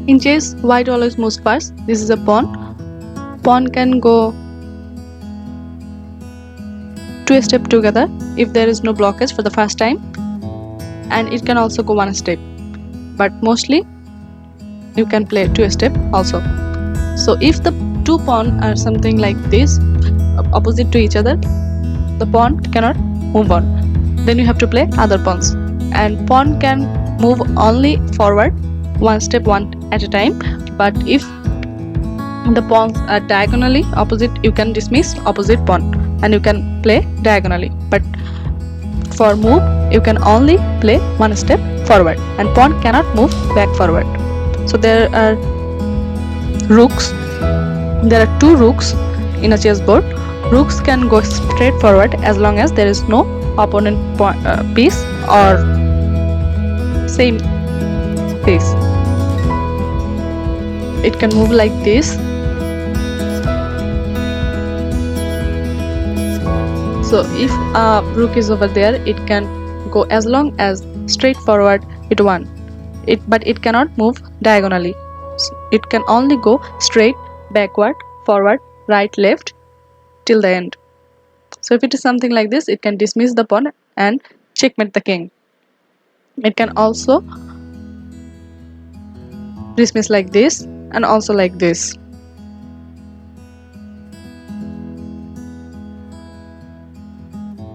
In chess, white always moves first. This is a pawn. Pawn can go 2 steps together if there is no blockage for the first time, and it can also go 1 step, but mostly you can play 2 steps also. So if the two pawns are something like this, opposite to each other, the pawn cannot move on. Then you have to play other pawns, and pawn can move only forward 1 step at a time. But if the pawns are diagonally opposite, you can dismiss opposite pawn and you can play diagonally. But for move, you can only play 1 step forward, and pawn cannot move back forward. So there are rooks. There are 2 rooks in a chessboard. Rooks can go straight forward as long as there is no opponent piece or same piece. It can move like this. So if a rook is over there, it can go as long as straight forward it wants. But it cannot move diagonally. It can only go straight, backward, forward, right, left till the end. So if it is something like this, it can dismiss the pawn and checkmate the king. It can also dismiss like this and also like this.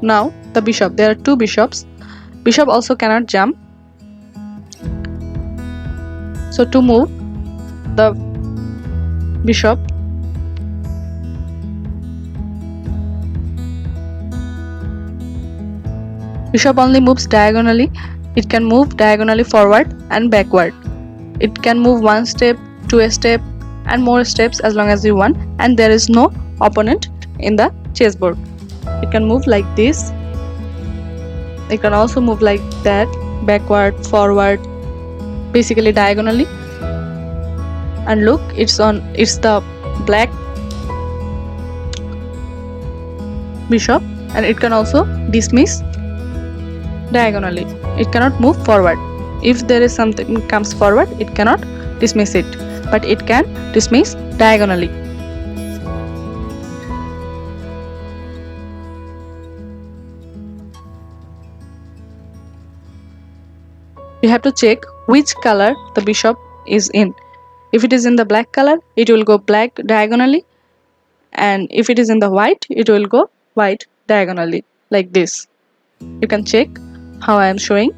Now the bishop. There are 2 bishops. Bishop also cannot jump. So to move the bishop, bishop only moves diagonally. It can move diagonally forward and backward. It can move 1 step, 2 step and more steps as long as you want, and there is no opponent in the chessboard. It can move like this. It can also move like that, backward, forward, basically diagonally. And look, it's the black bishop, and it can also dismiss diagonally. It cannot move forward. If there is something comes forward, it cannot dismiss it, but it can dismiss diagonally. You have to check which color the bishop is in. If it is in the black color, it will go black diagonally, and if it is in the white, it will go white diagonally, like this. You can check how I am showing.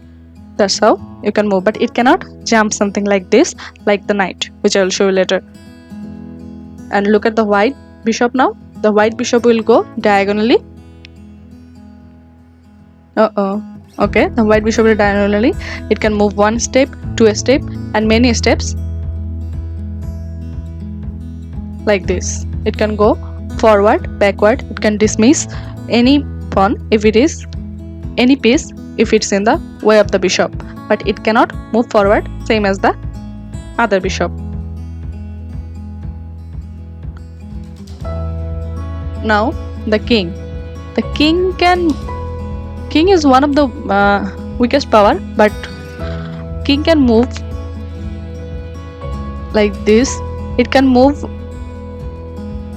That's how you can move, but it cannot jump something like this, like the knight, which I will show you later. And look at the white bishop now. The white bishop will go diagonally. Okay, the white bishop will diagonally. It can move 1 step, 2 step and many steps like this. It can go forward, backward. It can dismiss any pawn if it is any piece if it's in the way of the bishop, but it cannot move forward, same as the other bishop. Now the king. The king is one of the weakest power, but king can move like this. It can move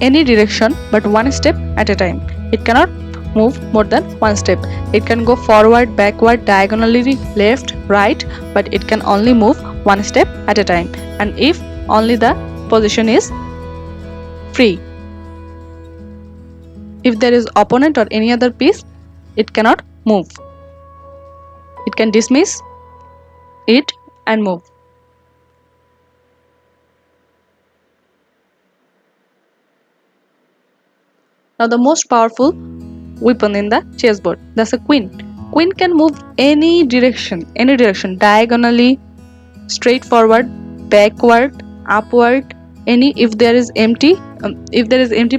any direction but 1 step at a time. It cannot move more than 1 step. It can go forward, backward, diagonally, left, right, but it can only move 1 step at a time, and if only the position is free. If there is opponent or any other piece, it cannot move. It can dismiss it and move. Now the most powerful weapon in the chessboard, that's a queen. Queen can move any direction, diagonally, straight forward, backward, upward, any. If there is empty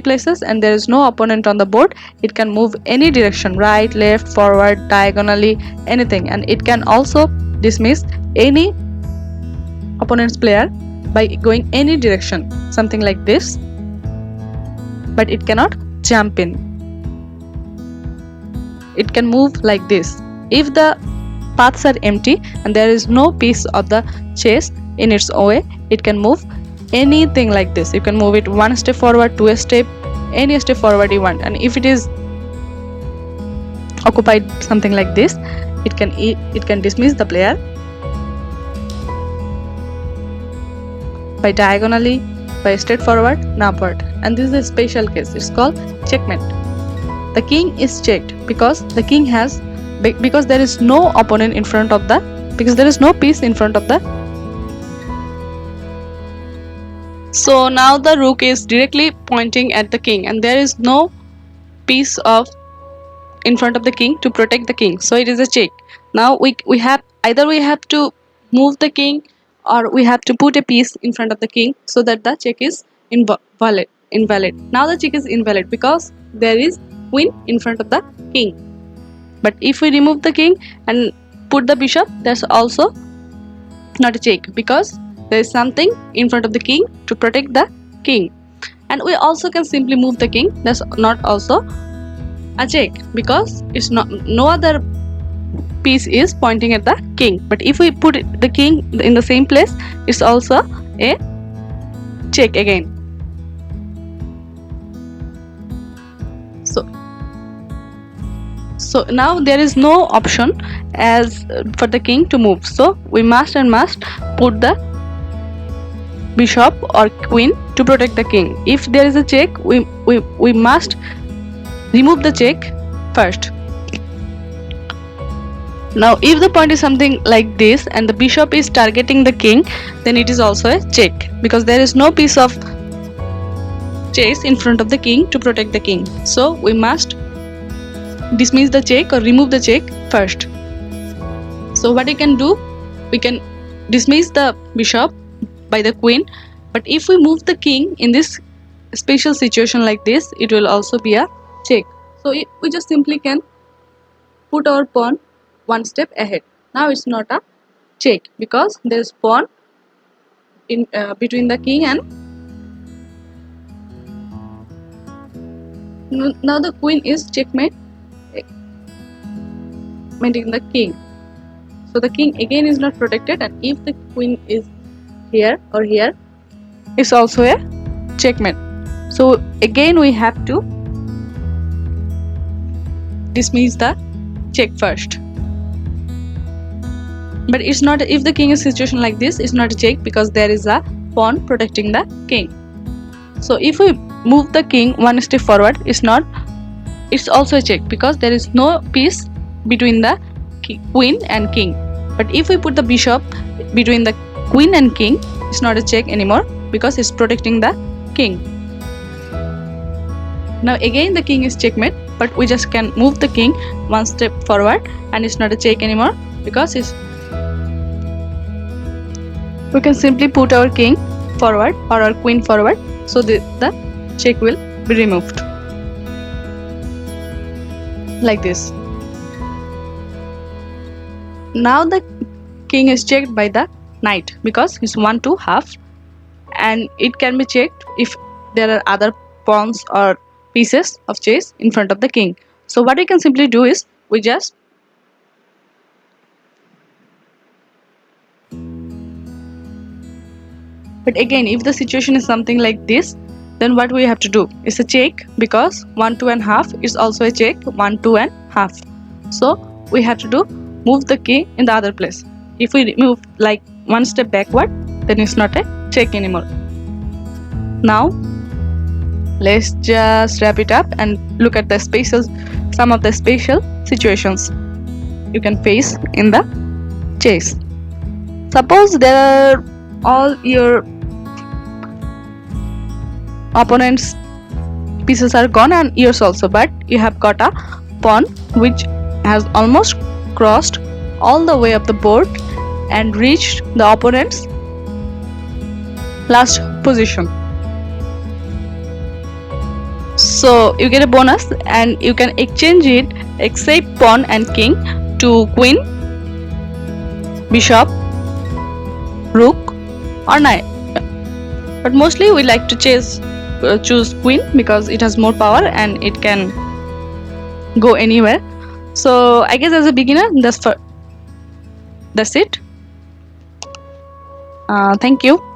places and there is no opponent on the board, it can move any direction, right, left, forward, diagonally, anything. And it can also dismiss any opponent's player by going any direction, something like this, but it cannot jump in. It can move like this. If the paths are empty and there is no piece of the chess, in its way. It can move anything like this. You can move it one step forward, two step, any step forward you want. And if it is occupied something like this, it can dismiss the player by diagonally, by straight forward and upward. And this is a special case. It's called checkmate. The king is checked because the king has, because there is no opponent in front of the, because there is no piece in front of the. So now the rook is directly pointing at the king and there is no piece of in front of the king to protect the king, so it is a check. Now we have either we have to move the king or we have to put a piece in front of the king so that the check is invalid. Now the check is invalid because there is queen in front of the king. But if we remove the king and put the bishop, that's also not a check because there is something in front of the king to protect the king. And we also can simply move the king, that's not also a check because it's not, no other piece is pointing at the king. But if we put the king in the same place, it's also a check again. So now there is no option as for the king to move, so we must put the bishop or queen to protect the king. If there is a check, we must remove the check first. Now if the point is something like this and the bishop is targeting the king, then it is also a check because there is no piece of chase in front of the king to protect the king. So we must dismiss the check or remove the check first. So what we can do, we can dismiss the bishop by the queen, but if we move the king in this special situation like this, it will also be a check. So we just simply can put our pawn one step ahead. Now it's not a check because there is pawn in between the king and now the queen is checkmate mating the king. So the king again is not protected, and if the queen is here or here, it's also a checkmate. So again we have to dismiss the check first. But it's not, if the king is situation like this, it's not a check because there is a pawn protecting the king. So if we move the king one step forward, it's also a check because there is no piece between the queen and king. But if we put the bishop between the queen and king, it's not a check anymore because it's protecting the king. Now again the king is checkmate, but we just can move the king one step forward and it's not a check anymore because we can simply put our king forward or our queen forward, so the check will be removed like this. Now the king is checked by the knight because it's 1-2 half, and it can be checked if there are other pawns or pieces of chess in front of the king. So what we can simply do is we just but again if the situation is something like this, then what we have to do is a check because 1-2 and half is also a check, 1-2 and half. So we have to do move the king in the other place. If we move like one step backward, then it's not a check anymore. Now let's just wrap it up and look at the some of the special situations you can face in the chess. Suppose there are all your opponent's pieces are gone and yours also, but you have got a pawn which has almost crossed all the way up the board and reached the opponent's last position. So you get a bonus and you can exchange it, except pawn and king, to queen, bishop, rook or knight. But mostly we like to choose queen because it has more power and it can go anywhere. So I guess as a beginner that's it. Thank you.